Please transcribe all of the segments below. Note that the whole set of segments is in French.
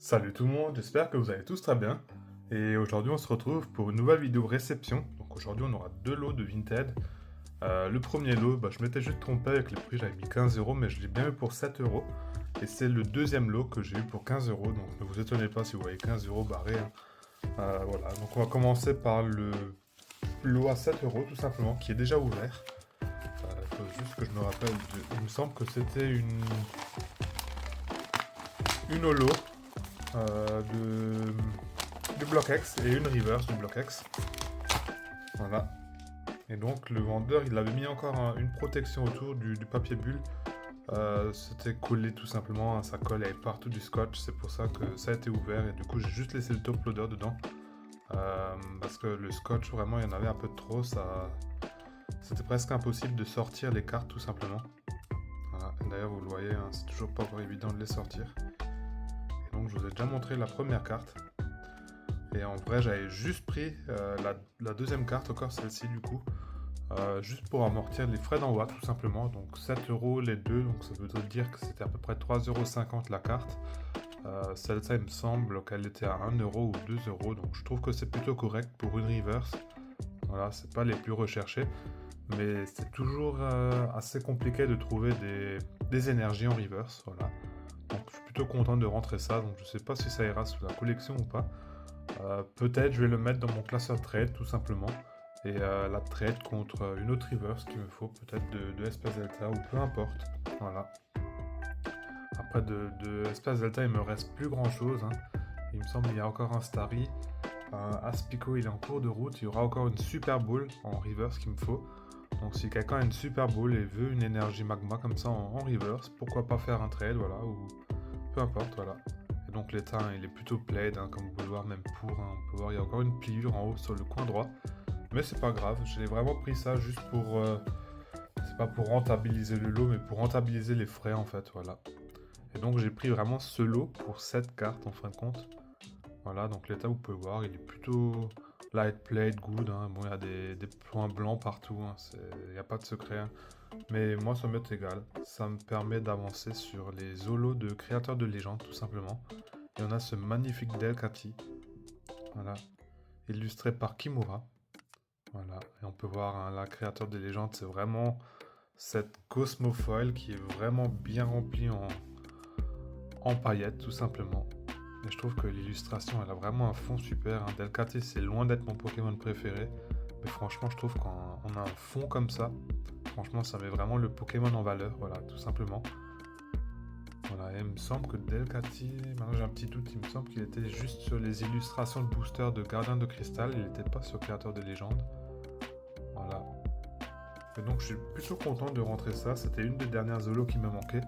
Salut tout le monde, j'espère que vous allez tous très bien. Et aujourd'hui on se retrouve pour une nouvelle vidéo réception. Donc aujourd'hui on aura deux lots de Vinted. Le premier lot, je m'étais juste trompé avec le prix, j'avais mis 15 euros, mais je l'ai bien eu pour 7 euros. Et c'est le deuxième lot que j'ai eu pour 15 euros, donc ne vous étonnez pas si vous voyez 15 euros barré, hein. Voilà, donc on va commencer par le lot à 7 euros tout simplement, qui est déjà ouvert. Il faut juste que je me rappelle, il me semble que c'était une holo du bloc X et une reverse du bloc X. Voilà. Et donc le vendeur, il avait mis encore une protection autour du papier bulle. C'était collé tout simplement à sa colle, il y avait partout du scotch, c'est pour ça que ça a été ouvert et du coup j'ai juste laissé le top loader dedans. Parce que le scotch, vraiment, il y en avait un peu de trop, c'était presque impossible de sortir les cartes tout simplement. Voilà. D'ailleurs vous le voyez, hein, c'est toujours pas encore évident de les sortir. Et donc je vous ai déjà montré la première carte. Et en vrai, j'avais juste pris la deuxième carte, encore celle-ci du coup, juste pour amortir les frais d'envoi tout simplement. Donc 7 euros les deux, donc ça veut dire que c'était à peu près 3,50 € la carte. Celle-ci, il me semble qu'elle était à 1 euro ou 2 euros, donc je trouve que c'est plutôt correct pour une reverse. Voilà, c'est pas les plus recherchés, mais c'est toujours assez compliqué de trouver des énergies en reverse. Voilà. Donc je suis plutôt content de rentrer ça, donc je sais pas si ça ira sous la collection ou pas. Peut-être je vais le mettre dans mon classeur trade tout simplement. Et la trade contre une autre reverse qu'il me faut, peut-être de Espace Delta ou peu importe. Voilà. Après de Espace Delta, il me reste plus grand chose, hein. Il me semble qu'il y a encore un Starry. Aspico, il est en cours de route. Il y aura encore une Super Bowl en reverse qu'il me faut. Donc si quelqu'un a une Super Bowl et veut une énergie magma comme ça en reverse, pourquoi pas faire un trade, voilà, ou peu importe, voilà. Et donc l'état, hein, il est plutôt plaid, hein, comme vous pouvez le voir, même pour, hein, on peut voir, il y a encore une pliure en haut sur le coin droit. Mais c'est pas grave, j'ai vraiment pris ça juste pour... c'est pas pour rentabiliser le lot, mais pour rentabiliser les frais en fait, voilà. Et donc j'ai pris vraiment ce lot pour cette carte en fin de compte. Voilà, donc l'état, vous pouvez voir, il est plutôt light plate, good, hein. Bon, il y a des points blancs partout, hein, il n'y a pas de secret, hein. Mais moi, ça m'est égal. Ça me permet d'avancer sur les holos de créateurs de légendes, tout simplement. Et on a ce magnifique Delcati, voilà, illustré par Kimura. Voilà, et on peut voir, hein, la créateur de légendes, c'est vraiment cette Cosmofoil qui est vraiment bien remplie en paillettes, tout simplement. Et je trouve que l'illustration, elle a vraiment un fond super, hein. Delcati, c'est loin d'être mon Pokémon préféré. Mais franchement, je trouve qu'on a un fond comme ça. Franchement, ça met vraiment le Pokémon en valeur, voilà, tout simplement. Voilà, et il me semble que Delcati, maintenant j'ai un petit doute, il me semble qu'il était juste sur les illustrations de booster de Gardien de Cristal, il n'était pas sur Créateur de légende. Voilà. Et donc je suis plutôt content de rentrer ça, c'était une des dernières holos qui me manquait.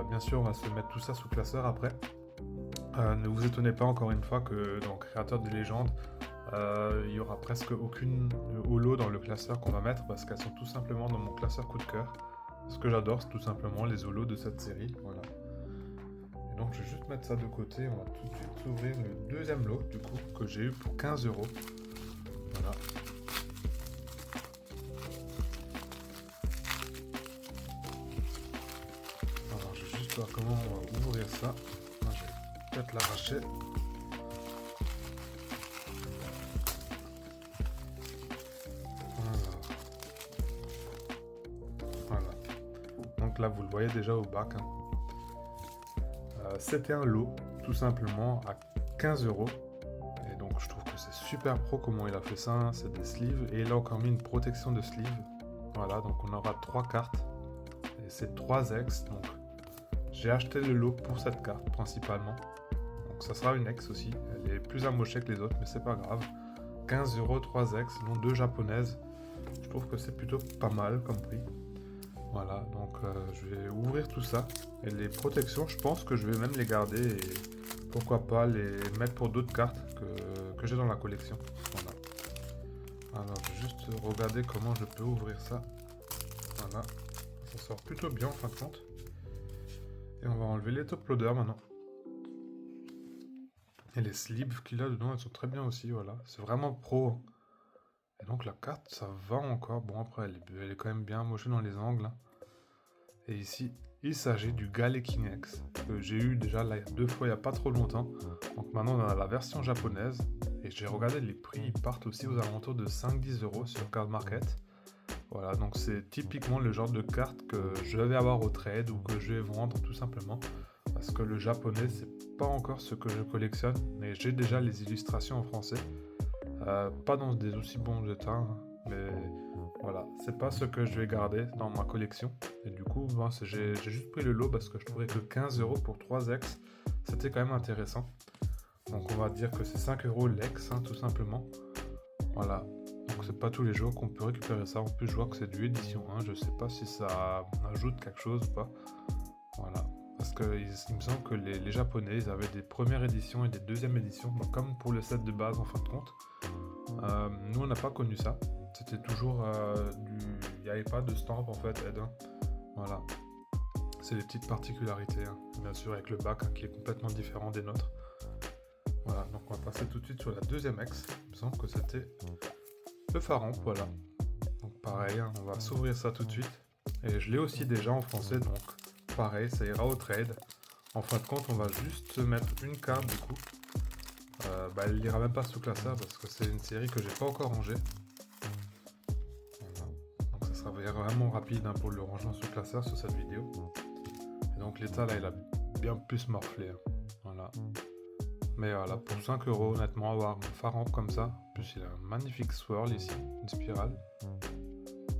Bien sûr, on va se mettre tout ça sous classeur après. Ne vous étonnez pas encore une fois que dans Créateur de légende, il y aura presque aucune holo dans le classeur qu'on va mettre parce qu'elles sont tout simplement dans mon classeur coup de cœur. Ce que j'adore, c'est tout simplement les holos de cette série. Voilà. Et donc je vais juste mettre ça de côté. On va tout de suite s'ouvrir le deuxième lot du coup que j'ai eu pour 15 euros. Voilà. Alors je vais juste voir comment on va ouvrir ça. Moi, je vais peut-être l'arracher. Voilà. Donc là vous le voyez déjà au bac, hein. C'était un lot tout simplement à 15 euros. Et donc je trouve que c'est super pro comment il a fait ça, hein. C'est des sleeves et il a encore mis une protection de sleeve. Voilà, donc on aura 3 cartes et c'est 3 ex. Donc j'ai acheté le lot pour cette carte principalement. Donc ça sera une ex aussi. Elle est plus amochée que les autres, mais c'est pas grave. 15 euros, 3 ex, non 2 japonaises. Je trouve que c'est plutôt pas mal comme prix. Voilà, donc je vais ouvrir tout ça. Et les protections, je pense que je vais même les garder et pourquoi pas les mettre pour d'autres cartes que j'ai dans la collection. Voilà. Alors, je vais juste regarder comment je peux ouvrir ça. Voilà. Ça sort plutôt bien en fin de compte. Et on va enlever les top loaders maintenant. Et les sleeves qu'il a dedans, elles sont très bien aussi, voilà. C'est vraiment pro, hein. Et donc la carte, ça va encore. Bon, après, elle est quand même bien amochée dans les angles, hein. Et ici, Il s'agit du Gale King X, que j'ai eu déjà là, 2 fois il n'y a pas trop longtemps. Donc maintenant on a la version japonaise, et j'ai regardé les prix, ils partent aussi aux alentours de 5-10 € sur Card Market. Voilà, donc c'est typiquement le genre de carte que je vais avoir au trade ou que je vais vendre tout simplement. Parce que le japonais, c'est pas encore ce que je collectionne, mais j'ai déjà les illustrations en français. Pas dans des aussi bons états, hein, mais voilà, c'est pas ce que je vais garder dans ma collection. Et du coup, ben, j'ai juste pris le lot parce que je trouvais que 15 € pour 3 ex, c'était quand même intéressant. Donc on va dire que c'est 5 € l'ex, hein, tout simplement. Voilà. Donc c'est pas tous les jours qu'on peut récupérer ça. En plus, je vois que c'est du édition 1. Je sais pas si ça ajoute quelque chose ou pas. Voilà. Parce que il me semble que les Japonais, ils avaient des premières éditions et des deuxièmes éditions, bon, comme pour le set de base en fin de compte. Nous, on n'a pas connu ça. C'était toujours il n'y avait pas de stamp en fait, Ed. Hein. Voilà. C'est des petites particularités, hein. Bien sûr, avec le bac hein, qui est complètement différent des nôtres. Voilà, donc on va passer tout de suite sur la deuxième ex. Il me semble que c'était le pharaon, voilà. Donc pareil, hein, on va s'ouvrir ça tout de suite. Et je l'ai aussi déjà en français, donc pareil, ça ira au trade. En fin de compte, on va juste mettre une carte du coup. Elle n'ira même pas sous classeur parce que c'est une série que j'ai pas encore rangée. Voilà. Donc ça sera vraiment rapide hein, pour le rangement sous classeur sur cette vidéo. Et donc l'état là, il a bien plus morflé. Hein. Voilà. Mais voilà, pour 5 € honnêtement, avoir un pharaon comme ça, en plus il a un magnifique swirl ici, une spirale.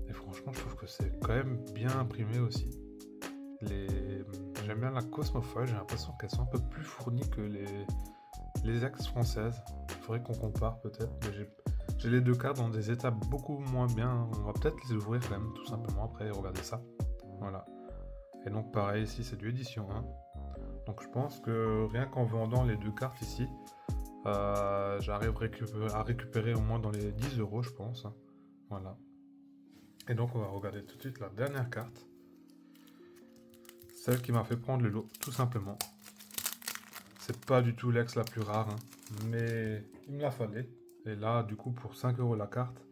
Et franchement, je trouve que c'est quand même bien imprimé aussi. J'aime bien la Cosmofoil, j'ai l'impression qu'elles sont un peu plus fournies que les ex françaises. Il faudrait qu'on compare peut-être, mais j'ai les deux cartes dans des états beaucoup moins bien. On va peut-être les ouvrir quand même, tout simplement, après regarder ça. Voilà. Et donc pareil, ici c'est du édition 1. Donc je pense que rien qu'en vendant les deux cartes ici, j'arrive à récupérer au moins dans les 10 € je pense. Hein. Voilà. Et donc on va regarder tout de suite la dernière carte. Celle qui m'a fait prendre le lot, tout simplement. C'est pas du tout l'ex la plus rare, hein, mais il me la fallait. Et là, du coup, pour 5 € la carte,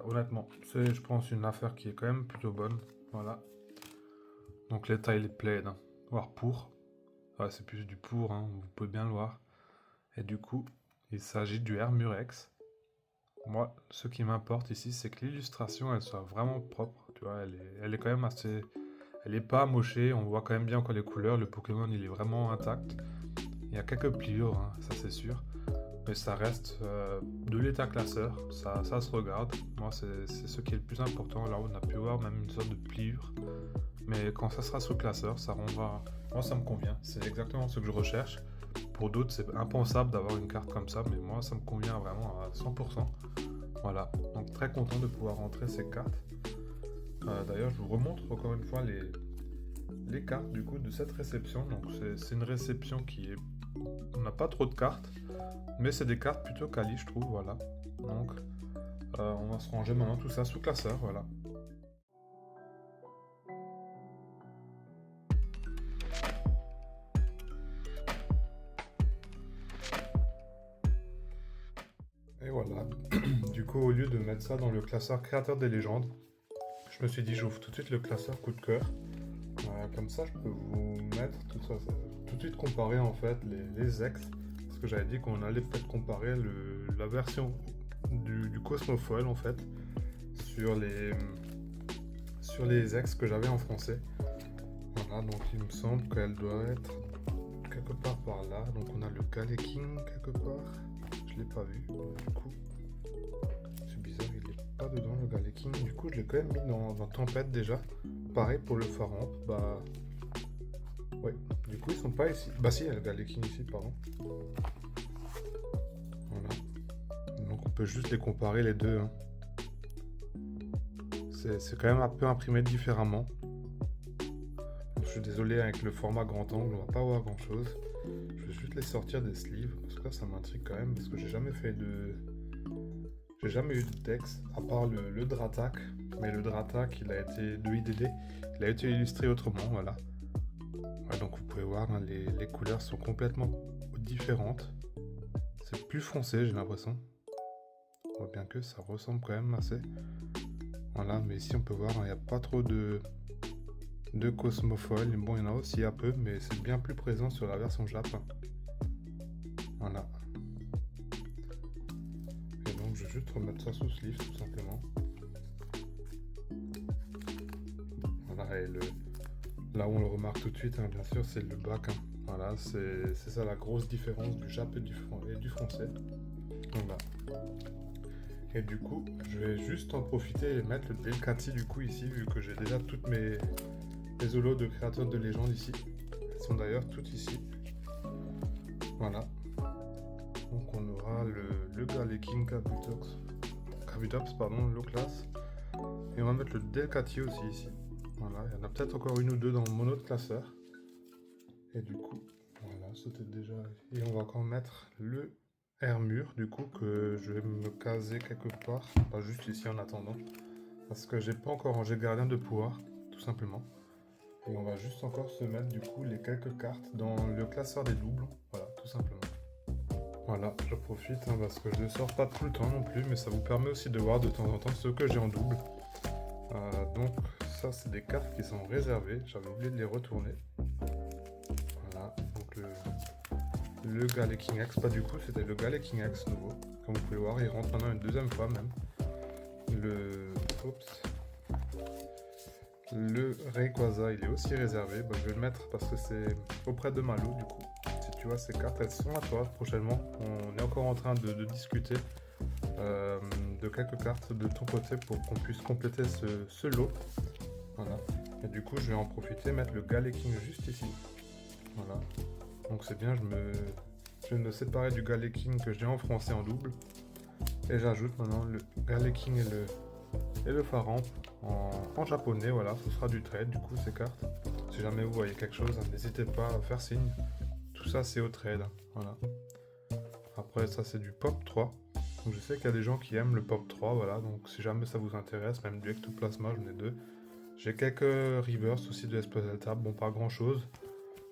honnêtement, c'est, je pense, une affaire qui est quand même plutôt bonne. Voilà. Donc l'état, il est plaid, hein, voire pour. Ouais, c'est plus du pour, hein, vous pouvez bien le voir. Et du coup, il s'agit du Hermurex. Moi, ce qui m'importe ici, c'est que l'illustration, elle soit vraiment propre. Tu vois, elle est quand même assez... Elle est pas amochée, on voit quand même bien encore les couleurs. Le Pokémon, il est vraiment intact. Il y a quelques pliures, hein, ça c'est sûr. Mais ça reste de l'état classeur, ça se regarde. Moi, c'est ce qui est le plus important. Là, on a pu voir même une sorte de pliure. Mais quand ça sera sous classeur, ça rendra... Moi, ça me convient. C'est exactement ce que je recherche. Pour d'autres, c'est impensable d'avoir une carte comme ça, mais moi, ça me convient vraiment à 100%. Voilà. Donc, très content de pouvoir rentrer ces cartes. D'ailleurs, je vous remontre encore une fois les cartes du coup de cette réception. Donc, c'est une réception qui est... On n'a pas trop de cartes, mais c'est des cartes plutôt quali, je trouve. Voilà. Donc, on va se ranger maintenant tout ça sous classeur. Voilà. Et voilà, du coup au lieu de mettre ça dans le classeur créateur des légendes, je me suis dit j'ouvre tout de suite le classeur coup de cœur. Comme ça je peux vous mettre tout ça, tout de suite comparer en fait les ex. Parce que j'avais dit qu'on allait peut-être comparer la version du Cosmofoil en fait sur les ex que j'avais en français. Voilà, donc il me semble qu'elle doit être quelque part par là. Donc on a le Gale King quelque part. Je l'ai pas vu, du coup. C'est bizarre, il est pas dedans le Gale King. Du coup, je l'ai quand même mis dans Tempête déjà. Pareil pour le pharaon. Bah. Ouais, du coup, ils sont pas ici. Bah, si, il y a le Gale King ici, pardon. Voilà. Donc, on peut juste les comparer les deux. Hein. C'est quand même un peu imprimé différemment. Donc, je suis désolé, avec le format grand angle, on va pas voir grand chose. Je vais juste les sortir des sleeves, parce que là ça m'intrigue quand même, parce que j'ai jamais eu de texte, à part le Dratak, mais le Dratak il a été de IDD, il a été illustré autrement, voilà. Ouais, donc vous pouvez voir, hein, les couleurs sont complètement différentes. C'est plus foncé, j'ai l'impression. On voit bien que ça ressemble quand même assez. Voilà, mais ici on peut voir, il n'y a pas trop de de Cosmofoil. Bon, il y en a aussi un peu, mais c'est bien plus présent sur la version Jap. Voilà. Et donc, je vais juste remettre ça sous sleeve, tout simplement. Voilà, et là où on le remarque tout de suite, hein, bien sûr, c'est le bac. Hein. Voilà, c'est ça la grosse différence du Jap et du français. Voilà. Et du coup, je vais juste en profiter et mettre le Delcati du coup ici, vu que j'ai déjà toutes mes holos de créateurs de légende ici. Elles sont d'ailleurs toutes ici. Voilà. Donc on aura le Galeking Kabutops, pardon, low class. Et on va mettre le Delcati aussi ici. Voilà, il y en a peut-être encore une ou deux dans mon autre classeur. Et du coup, voilà, c'était déjà... Et on va encore mettre le Hermure, du coup, que je vais me caser quelque part. Pas juste ici en attendant. Parce que j'ai pas encore rangé le gardien de pouvoir, tout simplement. Et on va juste encore se mettre, du coup, les quelques cartes dans le classeur des doubles. Voilà, tout simplement. Voilà, je profite, hein, parce que je ne sors pas tout le temps non plus, mais ça vous permet aussi de voir de temps en temps ce que j'ai en double. Donc, ça, c'est des cartes qui sont réservées. J'avais oublié de les retourner. Voilà, donc le Galeking X, pas du coup, c'était le Galeking X nouveau. Comme vous pouvez voir, il rentre maintenant une deuxième fois même. Le Rayquaza, il est aussi réservé. Bon, je vais le mettre parce que c'est auprès de Malo, du coup. Si tu vois, ces cartes, elles sont à toi prochainement. On est encore en train de discuter de quelques cartes de ton côté pour qu'on puisse compléter ce lot. Voilà. Et du coup, je vais en profiter, mettre le Galeking juste ici. Voilà. Donc c'est bien, je vais me séparer du Galeking que j'ai en français en double. Et j'ajoute maintenant le Galeking et le Faramp en japonais. Voilà, ce sera du trade du coup ces cartes. Si jamais vous voyez quelque chose, n'hésitez pas à faire signe. Tout ça c'est au trade. Voilà. Après ça c'est du Pop 3. Donc je sais qu'il y a des gens qui aiment le Pop 3, voilà. Donc si jamais ça vous intéresse, même du Ectoplasma, j'en ai deux. J'ai quelques reverse aussi de Espezelta, bon pas grand chose.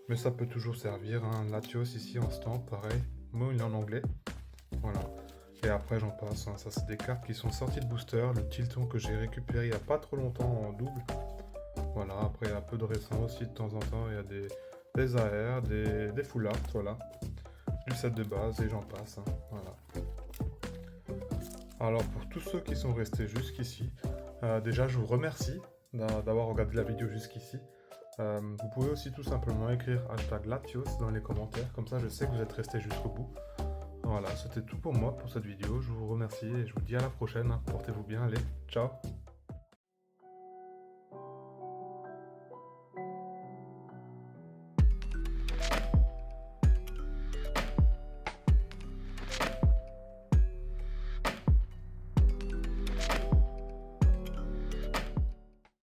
Mais ça peut toujours servir, hein. Latios ici en stand, pareil. Moi il est en anglais. Voilà. Et après j'en passe, hein. Ça c'est des cartes qui sont sorties de booster. Le Tilton que j'ai récupéré il n'y a pas trop longtemps en double. Voilà, après il y a un peu de récent aussi de temps en temps. Il y a des AR, des full art, voilà. Du set de base et j'en passe, hein. Voilà. Alors pour tous ceux qui sont restés jusqu'ici, déjà je vous remercie d'avoir regardé la vidéo jusqu'ici. Vous pouvez aussi tout simplement écrire #Latios dans les commentaires, comme ça je sais que vous êtes restés jusqu'au bout. Voilà, c'était tout pour moi pour cette vidéo, je vous remercie et je vous dis à la prochaine, portez-vous bien, allez, ciao.